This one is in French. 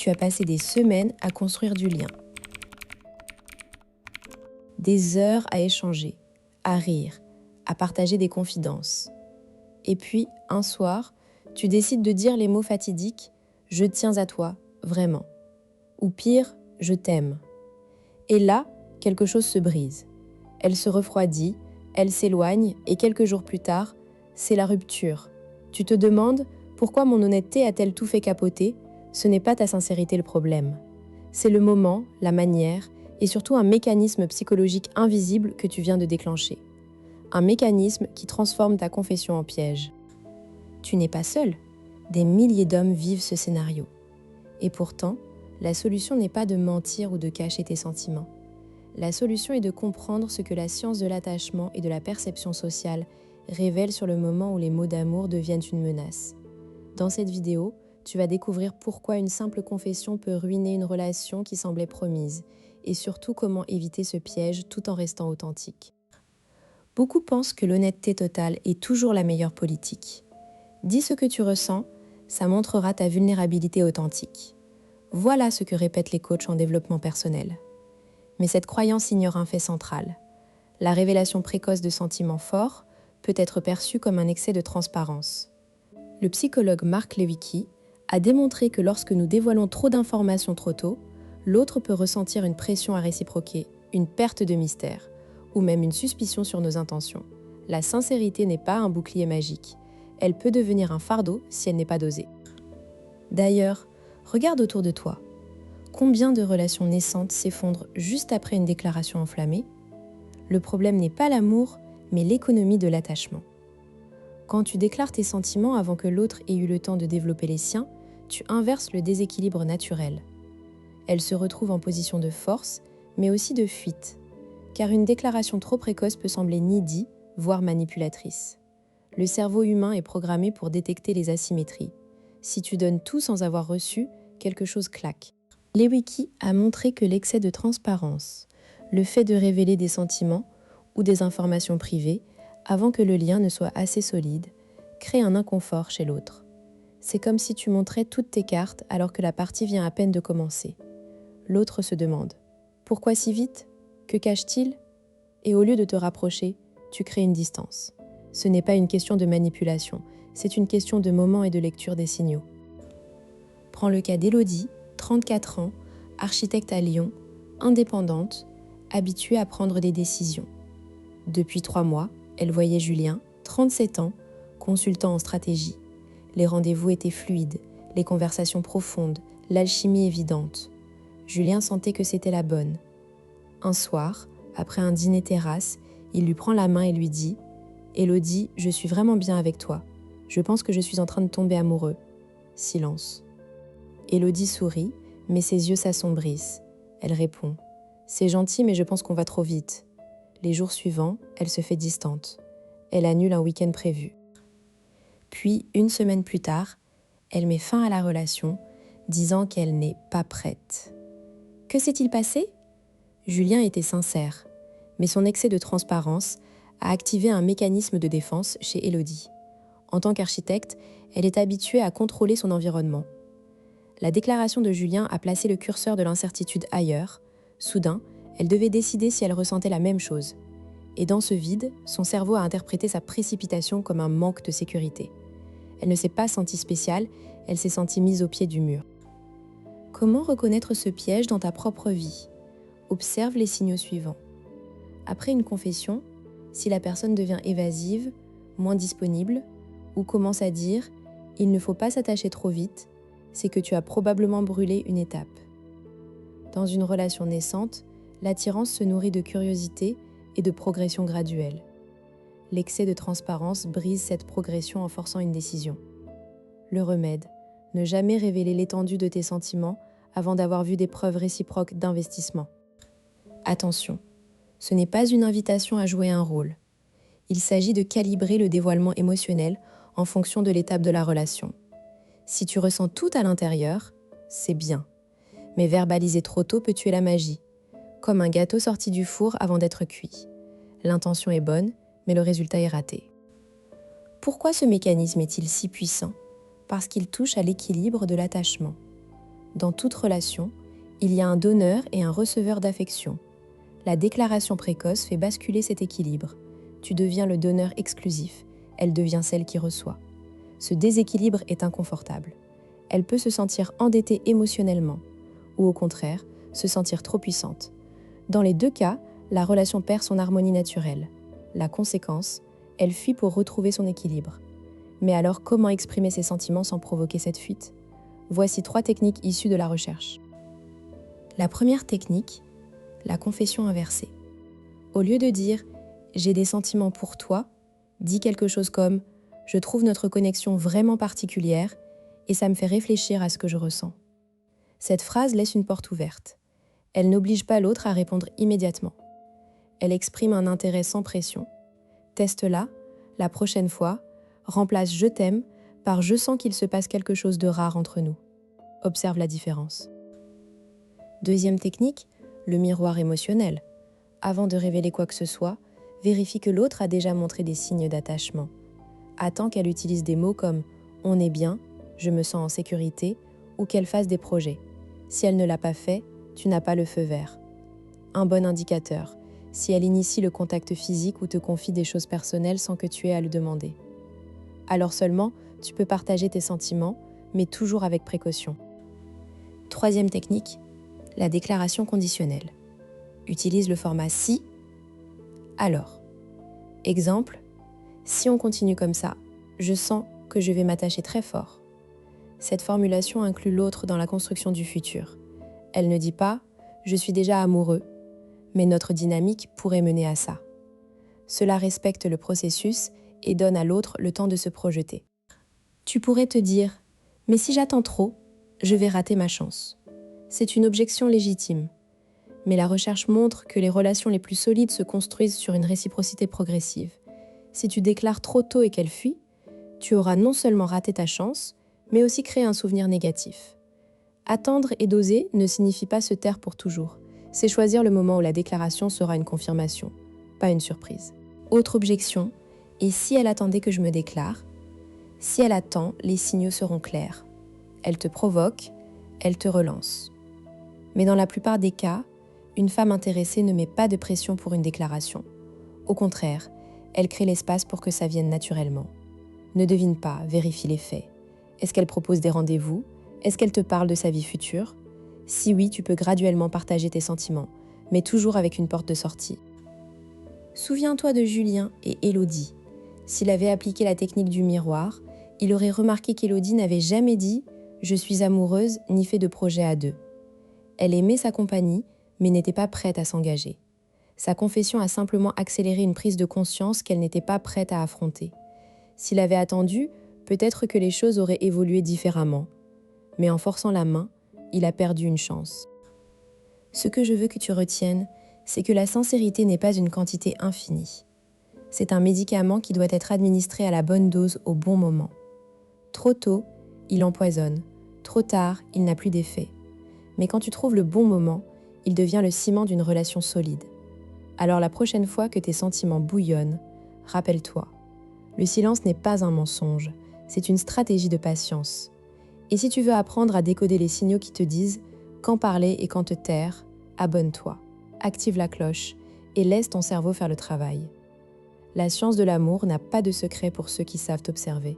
tu as passé des semaines à construire du lien. Des heures à échanger, à rire, à partager des confidences. Et puis, un soir, tu décides de dire les mots fatidiques « je tiens à toi, vraiment ». Ou pire, « je t'aime ». Et là, quelque chose se brise. Elle se refroidit, elle s'éloigne et quelques jours plus tard, c'est la rupture. Tu te demandes pourquoi mon honnêteté a-t-elle tout fait capoter? Ce n'est pas ta sincérité le problème. C'est le moment, la manière et surtout un mécanisme psychologique invisible que tu viens de déclencher. Un mécanisme qui transforme ta confession en piège. Tu n'es pas seul. Des milliers d'hommes vivent ce scénario. Et pourtant, la solution n'est pas de mentir ou de cacher tes sentiments. La solution est de comprendre ce que la science de l'attachement et de la perception sociale révèle sur le moment où les mots d'amour deviennent une menace. Dans cette vidéo, tu vas découvrir pourquoi une simple confession peut ruiner une relation qui semblait promise, et surtout comment éviter ce piège tout en restant authentique. Beaucoup pensent que l'honnêteté totale est toujours la meilleure politique. Dis ce que tu ressens, ça montrera ta vulnérabilité authentique. Voilà ce que répètent les coachs en développement personnel. Mais cette croyance ignore un fait central. La révélation précoce de sentiments forts peut être perçue comme un excès de transparence. Le psychologue Mark Lewicki a démontré que lorsque nous dévoilons trop d'informations trop tôt, l'autre peut ressentir une pression à réciproquer, une perte de mystère, ou même une suspicion sur nos intentions. La sincérité n'est pas un bouclier magique. Elle peut devenir un fardeau si elle n'est pas dosée. D'ailleurs, regarde autour de toi. Combien de relations naissantes s'effondrent juste après une déclaration enflammée? Le problème n'est pas l'amour, mais l'économie de l'attachement. Quand tu déclares tes sentiments avant que l'autre ait eu le temps de développer les siens, tu inverses le déséquilibre naturel. Elle se retrouve en position de force, mais aussi de fuite, car une déclaration trop précoce peut sembler needy, voire manipulatrice. Le cerveau humain est programmé pour détecter les asymétries. Si tu donnes tout sans avoir reçu, quelque chose claque. Lewicki a montré que l'excès de transparence, le fait de révéler des sentiments ou des informations privées avant que le lien ne soit assez solide, crée un inconfort chez l'autre. C'est comme si tu montrais toutes tes cartes alors que la partie vient à peine de commencer. L'autre se demande « Pourquoi si vite? Que cache-t-il ?» Et au lieu de te rapprocher, tu crées une distance. Ce n'est pas une question de manipulation, c'est une question de moment et de lecture des signaux. Prends le cas d'Élodie, 34 ans, architecte à Lyon, indépendante, habituée à prendre des décisions. Depuis 3 mois, elle voyait Julien, 37 ans, consultant en stratégie. Les rendez-vous étaient fluides, les conversations profondes, l'alchimie évidente. Julien sentait que c'était la bonne. Un soir, après un dîner terrasse, il lui prend la main et lui dit « Élodie, je suis vraiment bien avec toi. Je pense que je suis en train de tomber amoureux. » Silence. Élodie sourit, mais ses yeux s'assombrissent. Elle répond « C'est gentil, mais je pense qu'on va trop vite. » Les jours suivants, elle se fait distante. Elle annule un week-end prévu. Puis, une semaine plus tard, elle met fin à la relation, disant qu'elle n'est pas prête. Que s'est-il passé? Julien était sincère, mais son excès de transparence a activé un mécanisme de défense chez Élodie. En tant qu'architecte, elle est habituée à contrôler son environnement. La déclaration de Julien a placé le curseur de l'incertitude ailleurs. Soudain, elle devait décider si elle ressentait la même chose. Et dans ce vide, son cerveau a interprété sa précipitation comme un manque de sécurité. Elle ne s'est pas sentie spéciale, elle s'est sentie mise au pied du mur. Comment reconnaître ce piège dans ta propre vie? Observe les signaux suivants. Après une confession, si la personne devient évasive, moins disponible, ou commence à dire « il ne faut pas s'attacher trop vite », c'est que tu as probablement brûlé une étape. Dans une relation naissante, l'attirance se nourrit de curiosité et de progression graduelle. L'excès de transparence brise cette progression en forçant une décision. Le remède, ne jamais révéler l'étendue de tes sentiments avant d'avoir vu des preuves réciproques d'investissement. Attention, ce n'est pas une invitation à jouer un rôle. Il s'agit de calibrer le dévoilement émotionnel en fonction de l'étape de la relation. Si tu ressens tout à l'intérieur, c'est bien. Mais verbaliser trop tôt peut tuer la magie, comme un gâteau sorti du four avant d'être cuit. L'intention est bonne, mais le résultat est raté. Pourquoi ce mécanisme est-il si puissant? Parce qu'il touche à l'équilibre de l'attachement. Dans toute relation, il y a un donneur et un receveur d'affection. La déclaration précoce fait basculer cet équilibre. Tu deviens le donneur exclusif, elle devient celle qui reçoit. Ce déséquilibre est inconfortable. Elle peut se sentir endettée émotionnellement, ou au contraire, se sentir trop puissante. Dans les deux cas, la relation perd son harmonie naturelle. La conséquence, elle fuit pour retrouver son équilibre. Mais alors, comment exprimer ses sentiments sans provoquer cette fuite ? Voici 3 techniques issues de la recherche. La première technique, la confession inversée. Au lieu de dire « j'ai des sentiments pour toi », dis quelque chose comme « je trouve notre connexion vraiment particulière et ça me fait réfléchir à ce que je ressens ». Cette phrase laisse une porte ouverte. Elle n'oblige pas l'autre à répondre immédiatement. Elle exprime un intérêt sans pression. Teste-la, la prochaine fois, remplace « je t'aime » par « je sens qu'il se passe quelque chose de rare entre nous ». Observe la différence. Deuxième technique, le miroir émotionnel. Avant de révéler quoi que ce soit, vérifie que l'autre a déjà montré des signes d'attachement. Attends qu'elle utilise des mots comme « on est bien »,« je me sens en sécurité » ou qu'elle fasse des projets. Si elle ne l'a pas fait, tu n'as pas le feu vert. Un bon indicateur, si elle initie le contact physique ou te confie des choses personnelles sans que tu aies à le demander. Alors seulement, tu peux partager tes sentiments, mais toujours avec précaution. Troisième technique, la déclaration conditionnelle. Utilise le format « si », alors. Exemple, si on continue comme ça, je sens que je vais m'attacher très fort. Cette formulation inclut l'autre dans la construction du futur. Elle ne dit pas « je suis déjà amoureux », mais notre dynamique pourrait mener à ça. Cela respecte le processus et donne à l'autre le temps de se projeter. Tu pourrais te dire « mais si j'attends trop, je vais rater ma chance ». C'est une objection légitime. Mais la recherche montre que les relations les plus solides se construisent sur une réciprocité progressive. Si tu déclares trop tôt et qu'elle fuit, tu auras non seulement raté ta chance, mais aussi créé un souvenir négatif. Attendre et doser ne signifie pas se taire pour toujours. C'est choisir le moment où la déclaration sera une confirmation, pas une surprise. Autre objection, et si elle attendait que je me déclare ? Si elle attend, les signaux seront clairs. Elle te provoque, elle te relance. Mais dans la plupart des cas, une femme intéressée ne met pas de pression pour une déclaration. Au contraire, elle crée l'espace pour que ça vienne naturellement. Ne devine pas, vérifie les faits. Est-ce qu'elle propose des rendez-vous ? Est-ce qu'elle te parle de sa vie future ? Si oui, tu peux graduellement partager tes sentiments, mais toujours avec une porte de sortie. Souviens-toi de Julien et Élodie. S'il avait appliqué la technique du miroir, il aurait remarqué qu'Élodie n'avait jamais dit « je suis amoureuse » ni fait de projet à deux. Elle aimait sa compagnie, mais n'était pas prête à s'engager. Sa confession a simplement accéléré une prise de conscience qu'elle n'était pas prête à affronter. S'il avait attendu, peut-être que les choses auraient évolué différemment. Mais en forçant la main, il a perdu une chance. Ce que je veux que tu retiennes, c'est que la sincérité n'est pas une quantité infinie. C'est un médicament qui doit être administré à la bonne dose au bon moment. Trop tôt, il empoisonne. Trop tard, il n'a plus d'effet. Mais quand tu trouves le bon moment, il devient le ciment d'une relation solide. Alors la prochaine fois que tes sentiments bouillonnent, rappelle-toi, le silence n'est pas un mensonge, c'est une stratégie de patience. Et si tu veux apprendre à décoder les signaux qui te disent quand parler et quand te taire, abonne-toi, active la cloche et laisse ton cerveau faire le travail. La science de l'amour n'a pas de secret pour ceux qui savent observer.